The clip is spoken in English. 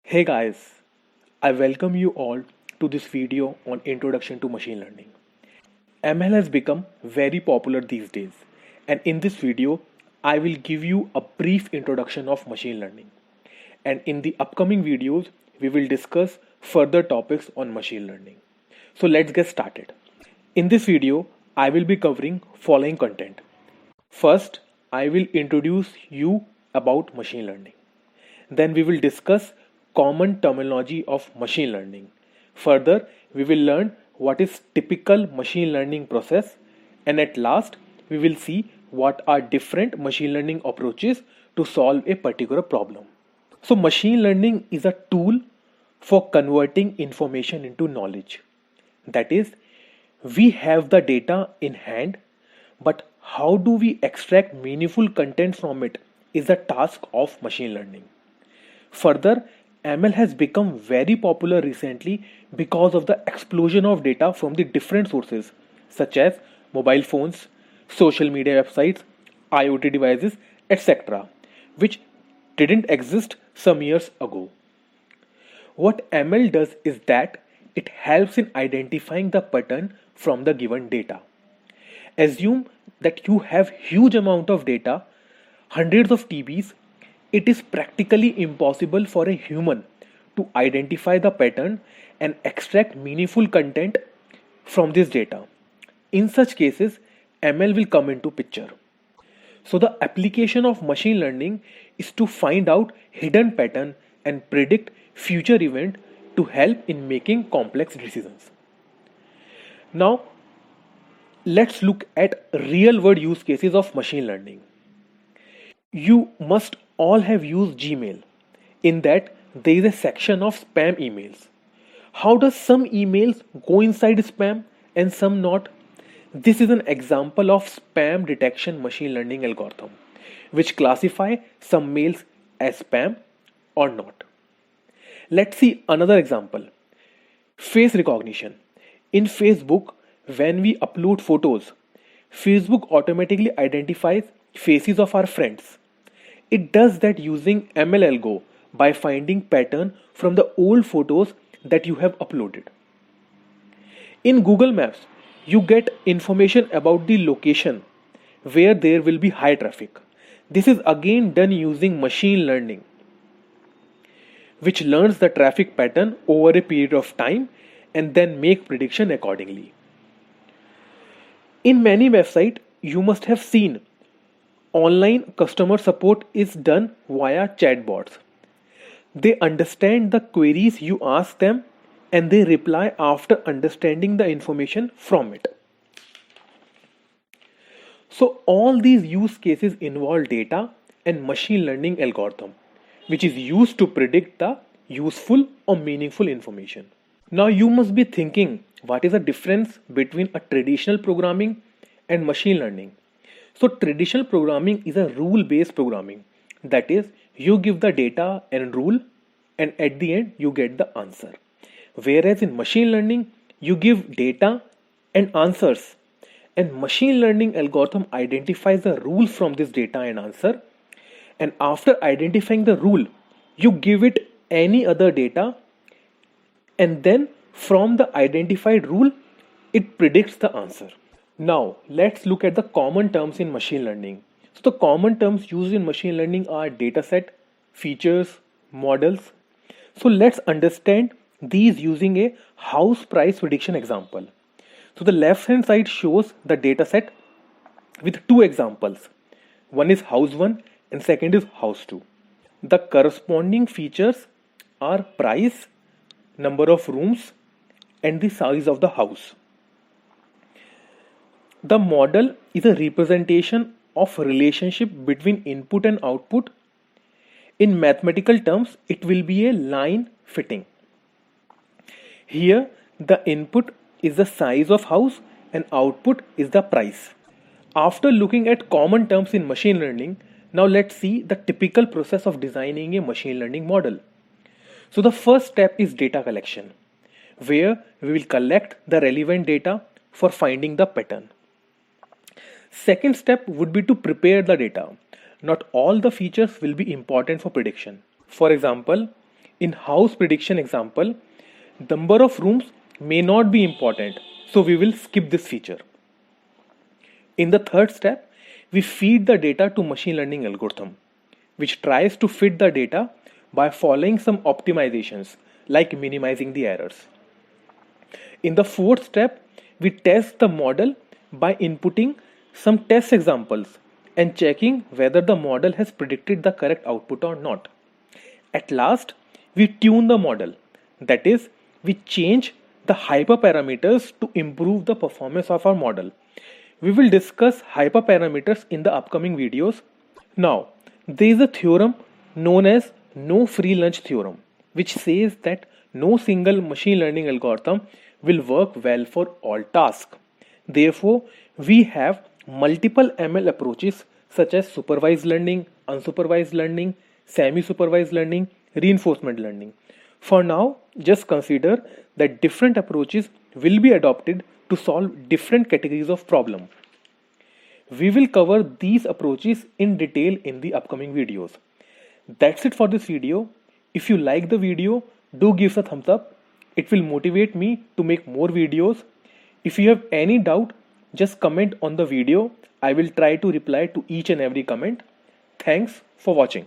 Hey guys, I welcome you all to this video on Introduction to Machine Learning. ML has become very popular these days, and in this video, I will give you a brief introduction of machine learning. And in the upcoming videos, we will discuss further topics on machine learning. So let's get started. In this video, I will be covering following content. First, I will introduce you about machine learning. Then we will discuss common terminology of machine learning. Further, we will learn what is typical machine learning process, and at last we will see what are different machine learning approaches to solve a particular problem. So machine learning is a tool for converting information into knowledge. That is, we have the data in hand, but how do we extract meaningful content from it is the task of machine learning. Further, ML has become very popular recently because of the explosion of data from the different sources such as mobile phones, social media websites, IoT devices, etc., which didn't exist some years ago. What ML does is that it helps in identifying the pattern from the given data. Assume that you have huge amount of data, hundreds of TBs. It is practically impossible for a human to identify the pattern and extract meaningful content from this data. In such cases, ML will come into picture. So the application of machine learning is to find out hidden pattern and predict future event to help in making complex decisions. Now, let's look at real world use cases of machine learning. You must all have used Gmail. In that, there is a section of spam emails. How does some emails go inside spam and some not? This is an example of spam detection machine learning algorithm, which classify some mails as spam or not. Let's see another example. Face recognition. In Facebook, when we upload photos, Facebook automatically identifies faces of our friends. It does that using ML algo by finding pattern from the old photos that you have uploaded. In Google Maps, you get information about the location where there will be high traffic. This is again done using machine learning, which learns the traffic pattern over a period of time and then make prediction accordingly. In many websites, you must have seen online customer support is done via chatbots. They understand the queries you ask them and they reply after understanding the information from it. So all these use cases involve data and machine learning algorithm, which is used to predict the useful or meaningful information. Now you must be thinking, what is the difference between a traditional programming and machine learning? So traditional programming is a rule-based programming. That is, you give the data and rule and at the end you get the answer. Whereas in machine learning, you give data and answers, and machine learning algorithm identifies the rules from this data and answer, and after identifying the rule, you give it any other data, and then from the identified rule, it predicts the answer. Now, let's look at the common terms in machine learning. So, the common terms used in machine learning are dataset, features, models. So, let's understand these using a house price prediction example. So, the left hand side shows the dataset with two examples. One is house 1 and second is house 2. The corresponding features are price, number of rooms, and the size of the house. The model is a representation of relationship between input and output. In mathematical terms, it will be a line fitting. Here, the input is the size of house and output is the price. After looking at common terms in machine learning, now let's see the typical process of designing a machine learning model. So the first step is data collection, where we will collect the relevant data for finding the pattern. Second step would be to prepare the data. Not all the features will be important for prediction. For example, In house prediction example, number of rooms may not be important, so we will skip this feature. In the third step, we feed the data to machine learning algorithm, which tries to fit the data by following some optimizations like minimizing the errors. In the fourth step, we test the model by inputting some test examples and checking whether the model has predicted the correct output or not. At last, we tune the model. That is, we change the hyperparameters to improve the performance of our model. We will discuss hyperparameters in the upcoming videos. Now, there is a theorem known as no free lunch theorem, which says that no single machine learning algorithm will work well for all tasks. Therefore, we have multiple ML approaches such as supervised learning, unsupervised learning, semi supervised learning, reinforcement learning. For now, just consider that different approaches will be adopted to solve different categories of problem. We will cover these approaches in detail in the upcoming videos. That's it for this video. If you like the video, do give us a thumbs up. It will motivate me to make more videos. If you have any doubt, just comment on the video. I will try to reply to each and every comment. Thanks for watching.